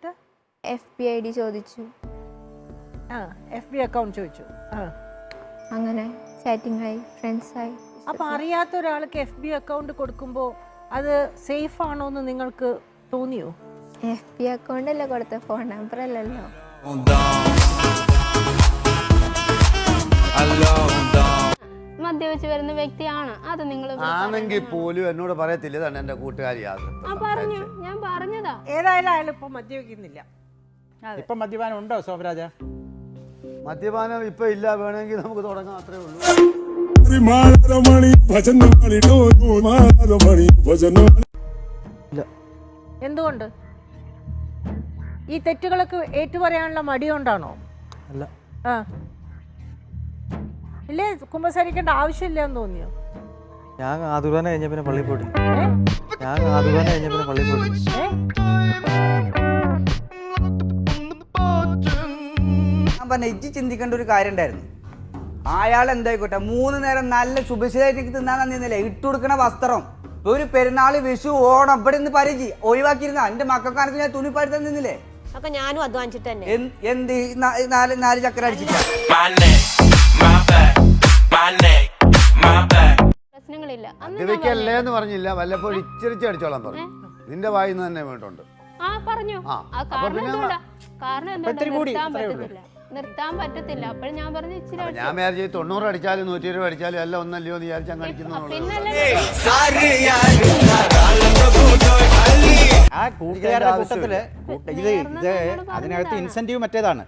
എന്നിട്ട് FB ID ചോദിച്ചു. FB account ചോദിച്ചു. അങ്ങനെ ചാറ്റിംഗ് ആയി, ഫ്രണ്ട്സ് ആയി. അപ്പോൾ അറിയാത്ത ഒരാൾക്ക് FB അക്കൗണ്ട് കൊടുക്കുമ്പോൾ അത് സേഫ് ആണോ എന്ന് നിങ്ങൾക്ക് തോന്നിയോ? FB അക്കൗണ്ട് അല്ലേ കൊടുത്ത, ഫോൺ നമ്പർ അല്ലല്ലോ. മദ്യപിച്ച് വരുന്ന വ്യക്തിയാണ് അത്. നിങ്ങൾ ആണെങ്കിൽ പോലും എന്നോട് പറയത്തില്ല ഇതാണ് എന്റെ കൂട്ടുകാരിയാണ്. പറഞ്ഞു, ഞാൻ പറഞ്ഞതാ. ഏതായാലും അയാൾ ഇപ്പൊ മദ്യപിക്കുന്നില്ല. ഇപ്പൊ മദ്യപാനം ഉണ്ടോ ശോഭരാജ? മദ്യപാനം ഇപ്പൊ ഇല്ല, വേണമെങ്കിൽ നമുക്ക് തുടങ്ങാം, അത്രേ ഉള്ളൂ. എന്തുകൊണ്ട്? ഈ തെറ്റുകളൊക്കെ ഏറ്റുപറയാനുള്ള മടി കൊണ്ടാണോ? അല്ല. ഇല്ലേ, കുമ്പസാരിക്കേണ്ട ആവശ്യമില്ല എന്ന് തോന്നിയോ? ഞാൻ ആതുർവാന കഴിഞ്ഞ പിന്നെ പള്ളിയിൽ പോയിട്ടില്ല. ഞാൻ പറഞ്ഞ ഇജ്ജ് ചിന്തിക്കേണ്ട ഒരു കാര്യം ഉണ്ടായിരുന്നു. അയാൾ എന്തായിക്കോട്ടെ 3 നേരം നല്ല ശുഭശീലായിട്ട് തിന്നാൻ തന്നിരുന്നില്ലേ? ഇട്ടുകൊടുക്കണ വസ്ത്രം, ഒരു പെരുന്നാള്, വിഷു, ഓണം ഇവിടെ നിന്ന് പരിചി ഒഴിവാക്കിയിരുന്ന എന്റെ മക്കൾക്കാർക്ക് ഞാൻ തുണിപ്പാടി തന്നില്ലേ? ഒക്കെ ഞാനും അധ്വാനിച്ചിട്ട് തന്നെ. എന്ത് നാല് ചക്കര അടിച്ചിട്ട് പ്രശ്നങ്ങളില്ല. മദ്യപിക്കല്ലേ എന്ന് പറഞ്ഞില്ല, വല്ലപ്പോഴും ഇച്ചിരിച്ച് അടിച്ചോളാൻ പറഞ്ഞു. നിന്റെ വായിന്ന് തന്നെ വേണ്ടുണ്ട്. പറഞ്ഞു. കാരണം നിർത്താൻ പറ്റത്തില്ല. അപ്പോൾ ഞാൻ പറഞ്ഞു ഇച്ചിരി. ഞാൻ വിചാരിച്ചു 90 അടിച്ചാലും 120 അടിച്ചാലും എല്ലാം ഒന്നല്ലയോ എന്ന് വിചാരിച്ചാൽ കഴിക്കുന്നു. ആ കൂട്ടുകാരുടെ കൂട്ടത്തില് അതിനകത്ത് ഇൻസെന്റീവ് മറ്റേതാണ്.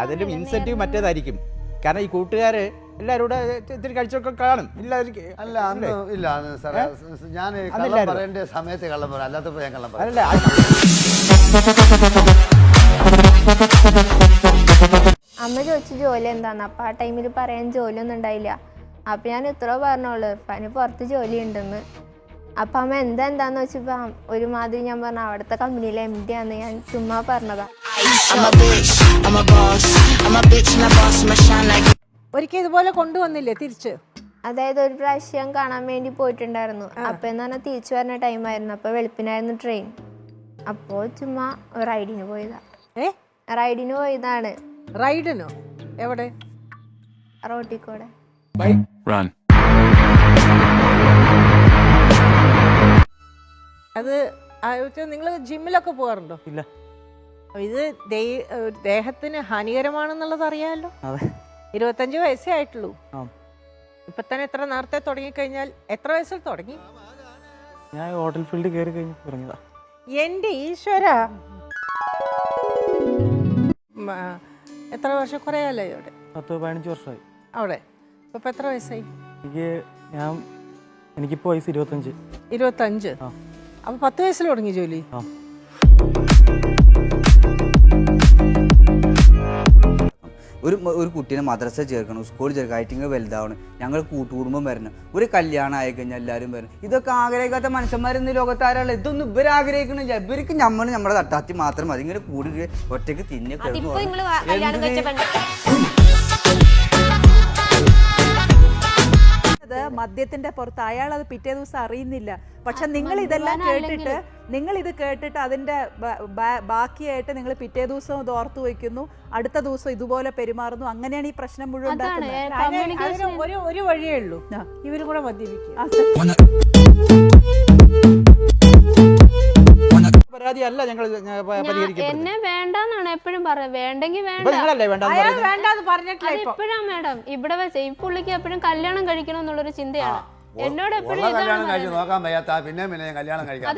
അതിലും ഇൻസെന്റീവ് മറ്റേതായിരിക്കും. കാരണം ഈ കൂട്ടുകാര് എല്ലാവരും കൂടെ ഇത്തിരി കഴിച്ചൊക്കെ കാണും. അല്ല അന്ന് ഇല്ല സാറേ, ഞാൻ കള്ളം പറയേണ്ട സമയത്ത് കള്ളം പറയാം, അല്ലാത്തപ്പോൾ ഞാൻ കള്ളം പറയാം. അമ്മ ചോദിച്ചു ജോലി എന്താന്ന്. അപ്പം ആ ടൈമിൽ പറയാൻ ജോലിയൊന്നും ഉണ്ടായില്ല. അപ്പം ഞാൻ ഇത്ര പറഞ്ഞോളൂ, ഇർഫാന് പുറത്ത് ജോലി ഉണ്ടെന്ന്. അപ്പം അമ്മ എന്താന്ന് വെച്ചപ്പോൾ ഒരുമാതിരി ഞാൻ പറഞ്ഞു അവിടുത്തെ കമ്പനിയിലെ MD ആണെന്ന് ഞാൻ ചുമ്മാ പറഞ്ഞതാ. ഒരിക്കൽ ഇതുപോലെ കൊണ്ടുവന്നില്ലേ തിരിച്ച്? അതായത് ഒരു പ്രാവശ്യം കാണാൻ വേണ്ടി പോയിട്ടുണ്ടായിരുന്നു. അപ്പം എന്ന് പറഞ്ഞാൽ തിരിച്ചു വരുന്ന ടൈമായിരുന്നു. അപ്പോൾ വെളുപ്പിനായിരുന്നു ട്രെയിൻ. അപ്പോൾ ചുമ്മാ റൈഡിന് പോയതാ. റൈഡിന് പോയതാണ്. റൈഡിനോ? എവിടെ? റോട്ടിൽ കൂടെ. അത് നിങ്ങൾ ജിമ്മിലൊക്കെ പോകാറുണ്ടോ? ഇല്ല. ഇത് ദേഹത്തിന് ഹാനികരമാണെന്നുള്ളത് അറിയാമല്ലോ. 25 വയസ്സേ ആയിട്ടുള്ളൂ. ഇപ്പൊ തന്നെ എത്ര നേരത്തെ തുടങ്ങിക്കഴിഞ്ഞാൽ എത്ര വയസ്സിൽ തുടങ്ങി? ഞാൻ ഹോട്ടൽ ഫീൽഡ് കയറി കഴിഞ്ഞ് തുടങ്ങിയതാ. എന്റെ ഈശ്വര, എത്ര വർഷം? കുറേ അല്ലേ അവിടെ? 10-15 വർഷമായി അവിടെ. ഇപ്പൊ എത്ര വയസ്സായി? എനിക്കിപ്പോ വയസ്സ് 25. 25. അപ്പൊ 10 വയസ്സിൽ തുടങ്ങി ജോലി? ഒരു കുട്ടീനെ മദ്രസ ചേർക്കണം, സ്കൂളിൽ ചേർക്കണം, ഐറ്റിങ് വലുതാവണം, ഞങ്ങൾ കൂട്ടുകുടുംബം വരണം, ഒരു കല്യാണം ആയി കഴിഞ്ഞാൽ എല്ലാവരും വരണം. ഇതൊക്കെ ആഗ്രഹിക്കാത്ത മനുഷ്യന്മാരിന്ന് ലോകത്താരാളെ ഇതൊന്നും ഇവർ ആഗ്രഹിക്കണില്ല. ഇവർക്ക് നമ്മുടെ തട്ടാത്തി മാത്രം മതി. ഇങ്ങനെ കൂടി ഒറ്റയ്ക്ക് തിന്നെ മദ്യത്തിന്റെ പുറത്ത് അയാൾ അത് പിറ്റേ ദിവസം അറിയുന്നില്ല. പക്ഷെ നിങ്ങൾ ഇതെല്ലാം കേട്ടിട്ട് ഇത് കേട്ടിട്ട് അതിന്റെ ബാക്കിയായിട്ട് നിങ്ങൾ പിറ്റേ ദിവസം ഇത് ഓർത്തു വയ്ക്കുന്നു, അടുത്ത ദിവസം ഇതുപോലെ പെരുമാറുന്നു. അങ്ങനെയാണ് ഈ പ്രശ്നം മുഴുവൻ ഉണ്ടാക്കുന്നത്. ഒരു വഴിയേ ഉള്ളൂ, ഇവരും കൂടെ മദ്യപിക്കുക. പരാതിയല്ല ഞങ്ങൾ പരിഹരിക്കുന്നത്. എന്നെ വേണ്ടെന്നാണ് എപ്പോഴും പറയുന്നത്. വേണ്ടെങ്കിൽ വേണ്ട. ഇപ്പോഴാ മാഡം ഇവിടെ വെച്ച് ഈ പുള്ളിക്ക് എപ്പോഴും കല്യാണം കഴിക്കണം എന്നുള്ളൊരു ചിന്തയാണ്. എന്നോട് എപ്പോഴും കല്യാണം കഴിച്ച് നോക്കാൻ വയ്യാത്ത പിന്നെ കല്യാണം കഴിക്കാം.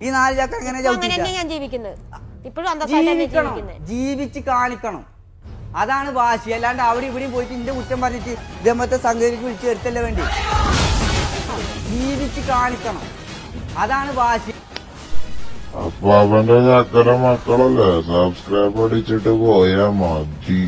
ഈ 4 ചക്ക എങ്ങനെ ഞാൻ ജീവിക്കുന്നത് ഇപ്പോഴും ജീവിച്ച് കാണിക്കണം. അതാണ് വാശി. അല്ലാണ്ട് അവിടെ ഇവിടെയും പോയിട്ട് ഇന്റെ കുറ്റം പറഞ്ഞിട്ട് ഇതേമത്തെ സംഗതിക്ക് വിളിച്ച് വരുത്തല്ലേ വേണ്ടി. ജീവിച്ച് കാണിക്കണം, അതാണ് വാശി. അപ്പൊ അവന്റെ ചക്കര മക്കളല്ലേ, സബ്സ്ക്രൈബ് അടിച്ചിട്ട് പോയാ മതി.